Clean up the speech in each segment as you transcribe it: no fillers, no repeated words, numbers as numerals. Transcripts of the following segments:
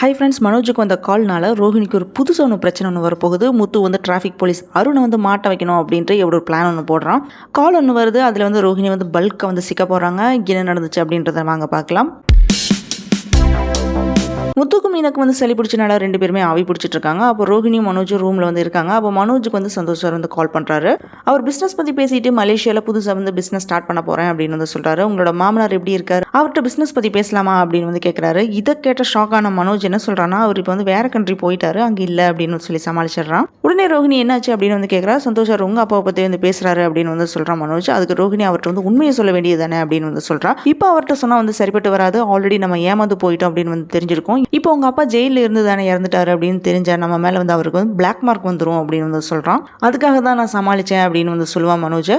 Hi friends, மனோஜுக்கு வந்த கால்னால ரோஹிணிக்கு ஒரு புதுசாக ஒன்று பிரச்சனை ஒன்று வரப்போகுது. முத்து வந்து டிராஃபிக் போலீஸ் அருணை வந்து மாட்ட வைக்கணும் அப்படின்ட்டு ஒரு பிளான் ஒன்று போடுறான். கால் ஒன்று வருது. அதில் வந்து ரோஹிணி வந்து பல்கை வந்து சிக்க போகிறாங்க. என்ன நடந்துச்சு அப்படின்றத வாங்க பார்க்கலாம். முத்துக்கும் மீனுக்கு வந்து சளி பிடிச்சனால 2 பேருமே ஆவி பிடிச்சிட்டு இருக்காங்க. அப்போ ரோஹிணியும் மனோஜும் ரூமில் வந்து இருக்காங்க. அப்போ மனோஜுக்கு வந்து சந்தோஷ் சார் வந்து கால் பண்ணுறாரு. அவர் பிஸ்னஸ் பற்றி பேசிட்டு மலேசியாவில் புதுசாக வந்து பிஸ்னஸ் ஸ்டார்ட் பண்ண போகிறேன் அப்படின்னு வந்து சொல்கிறாரு. உங்களோட மாமனார் எப்படி இருக்கார், அவர்கிட்ட பிஸ்னஸ் பற்றி பேசலாமா அப்படின்னு வந்து கேட்குறாரு. இதை கேட்ட ஷாக்கான மனோஜ் என்ன சொல்கிறான்னா, அவர் இப்போ வந்து வேற கண்ட்ரி போயிட்டாரு, அங்கே இல்லை அப்படின்னு சொல்லி சமாளிச்சிடுறான். உடனே ரோஹிணி என்னாச்சு அப்படின்னு வந்து கேட்குறா. சந்தோஷ் சார் உங்கள் அப்பாவை பற்றி வந்து பேசுகிறாரு அப்படின்னு வந்து சொல்கிறான் மனோஜ். அதுக்கு ரோஹிணி அவர்கிட்ட வந்து உண்மையை சொல்ல வேண்டியது தானே அப்படின்னு வந்து சொல்கிறா. இப்போ அவர்கிட்ட சொன்னால் வந்து சரிப்பட்டு வராது, ஆல்ரெடி நம்ம ஏமாந்து போயிட்டோம் அப்படின்னு வந்து தெரிஞ்சிருக்கோம். இப்போ உங்கள் அப்பா ஜெயிலில் இருந்து தானே இறந்துட்டாரு அப்படின்னு தெரிஞ்சா நம்ம மேலே வந்து அவருக்கு வந்து பிளாக் மார்க் வந்துடும் அப்படின்னு வந்து சொல்கிறான். அதுக்காக தான் நான் சமாளித்தேன் அப்படின்னு வந்து சொல்லுவான் மனோஜ்.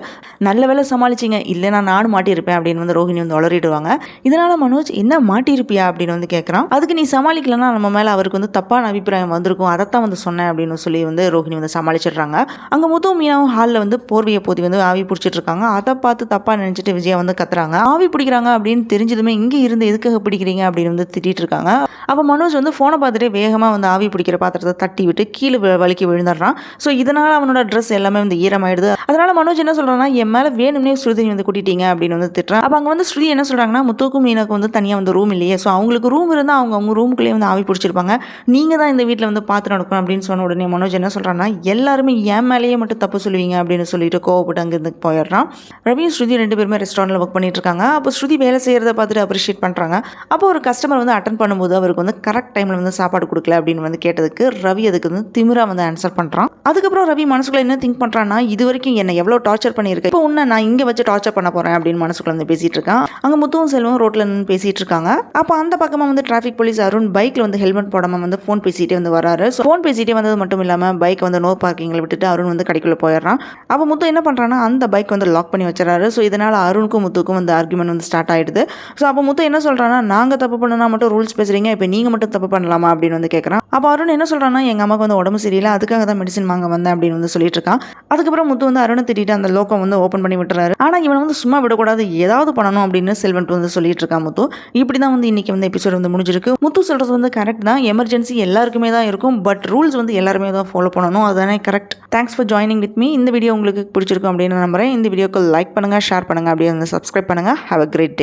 நல்ல வேலை சமாளிச்சிங்க, இல்லைனா நானும் மாட்டியிருப்பேன் அப்படின்னு வந்து ரோஹிணி வந்து உளறிடுவாங்க. இதனால் மனோஜ் என்ன மாட்டியிருப்பியா அப்படின்னு வந்து கேட்குறான். அதுக்கு நீ சமாளிக்கலன்னா நம்ம மேலே அவருக்கு வந்து தப்பான அபிப்பிராயம் வந்திருக்கும், அதைத்தான் வந்து சொன்னேன் அப்படின்னு சொல்லி வந்து ரோஹிணி வந்து சமாளிச்சிடுறாங்க. அங்கே முத்து மீனாவும் ஹாலில் வந்து போர்வையை போதி வந்து ஆவி பிடிச்சிட்டு இருக்காங்க. அதை பார்த்து தப்பாக நினச்சிட்டு விஜயா வந்து கத்துறாங்க. ஆவி பிடிக்கிறாங்க அப்படின்னு தெரிஞ்சதுமே இங்கே இருந்து எதுக்காக பிடிக்கிறீங்க அப்படின்னு வந்து திட்டிட்டு இருக்காங்க. அப்போ மனோஜ் வந்து ஃபோனை பார்த்துட்டு வேகமாக வந்து ஆவி பிடிக்கிற பாத்திரத்தை தட்டி விட்டு கீழே வலிக்கி விழுந்துடுறான். ஸோ இதனால் அவனோட ட்ரெஸ் எல்லாமே வந்து ஈரமாயிடுது. அதனால் மனோஜ் என்ன சொல்கிறான்னா, என் மேலே வேணும்னே ஸ்ருதி வந்து கூட்டிட்டீங்க அப்படின்னு வந்து திட்டுறான். அப்போ அங்கே வந்து ஸ்ருதி என்ன சொல்கிறாங்கன்னா, முத்துக்கும் மீனுக்கு வந்து தனியாக வந்து ரூம் இல்லையே, ஸோ அவங்களுக்கு ரூம் இருந்தால் அவங்க ரூமுக்குள்ளேயே வந்து ஆவி பிடிச்சிருப்பாங்க, நீங்கள் தான் இந்த வீட்டில் வந்து பார்த்து நடக்கணும் அப்படின்னு சொன்ன உடனே மனோஜ் என்ன சொல்கிறான்னா, எல்லாருமே என் மேலேயே மட்டும் தப்பு சொல்லுவீங்க அப்படின்னு சொல்லிட்டு கோவப்பட்டு அங்கேருந்து போயிடுறான். ரவியும் ஸ்ருதி 2 பேருமே ரெஸ்டாரண்ட்டில் ஒர்க் பண்ணிட்டு இருக்காங்க. அப்போ ஸ்ருதி வேலை செய்கிறத பார்த்துட்டு அப்ரிஷியேட் பண்ணுறாங்க. அப்போ ஒரு கஸ்டமர் வந்து அட்டன் பண்ணும்போது அவருக்கு வந்து கரெக்ட் டைமில் வந்து சாப்பாடு கொடுக்கல அப்படின்னு வந்து கேட்டதுக்கு ரவி அதுக்கு வந்து திமிரா வந்து ஆன்சர் பண்ணுறான். அதுக்கப்புறம் ரவி மனசுக்குள்ள என்ன திங்க் பண்ணுறான்னா, இது வரைக்கும் என்னை எவ்வளோ டார்ச்சர் பண்ணியிருக்கேன், இப்போ உன்னை நான் இங்கே வச்சு டார்ச்சர் பண்ண போகிறேன் அப்படின்னு மனசுக்குள்ள வந்து பேசிகிட்டு இருக்கான். அங்கே முத்துவும் செல்வம் ரோட்டில் நின்று பேசிகிட்டு இருக்காங்க. அப்போ அந்த பக்கமாக வந்து டிராஃபிக் போலீஸ் அருண் பைக்கில் வந்து ஹெல்மெட் போடாமல் வந்து ஃபோன் பேசிகிட்டே வந்து வராரு. ஸோ ஃபோன் பேசிகிட்டே வந்தது மட்டும் இல்லாமல் பைக் வந்து நோ பார்க்கிங்கில் விட்டுட்டு அருண் வந்து கடைக்குள்ளே போயிடுறான். அப்போ முத்து என்ன பண்ணுறான்னா, அந்த பைக் வந்து லாக் பண்ணி வச்சுறாரு. ஸோ இதனால் அருணுக்கும் முத்துக்கும் வந்து ஆர்குமெண்ட் வந்து ஸ்டார்ட் ஆகிடுது. ஸோ அப்போ முத்து என்ன சொல்கிறான்னா, நாங்கள் தப்பு பண்ணனா மட்டும் ரூல்ஸ் பேசுகிறீங்க, இப்போ நீங்கள் மட்டும் தப்பு பண்ணலாமா அப்படின்னு வந்து கேட்குறான். அப்போ அருண் என்ன சொல்கிறான்னா, எங்கள் அம்மாவுக்கு வந்து உடம்பு சரியில்லை, அதுக்காக தான் மெடிசன் வாங்க வந்தேன் அப்படின்னு வந்து சொல்லிட்டு இருக்கான். அதுக்கப்புறம் முத்து வந்து அருணை திட்டிட்டு அந்த லோக்கம் வந்து ஓப்பன் பண்ணி விட்டுறாரு. ஆனால் இவனை வந்து சும்மா விடக்கூடாது, ஏதாவது பண்ணணும் அப்படின்னு செல்வன்ட் வந்து சொல்லிட்டு இருக்கான் முத்து. இப்படி தான் வந்து இன்னைக்கு வந்து எபிசோட் வந்து முடிஞ்சிருக்கு. முத்து சொல்கிறது வந்து கரெக்ட் தான், எமர்ஜென்சி எல்லாருக்குமே தான் இருக்கும், பட் ரூல்ஸ் வந்து எல்லாருமே தான் ஃபாலோ பண்ணணும், அதுதானே correct. Thanks for joining with me. இந்த வீடியோ உங்களுக்கு பிடிச்சிருக்கும் அப்படின்னு நம்புறேன். இந்த வீடியோக்கு லைக் பண்ணுங்கள், ஷேர் பண்ணுங்கள், அப்படியே வந்து சப்ஸ்கிரைப் பண்ணுங்கள். Have a great day.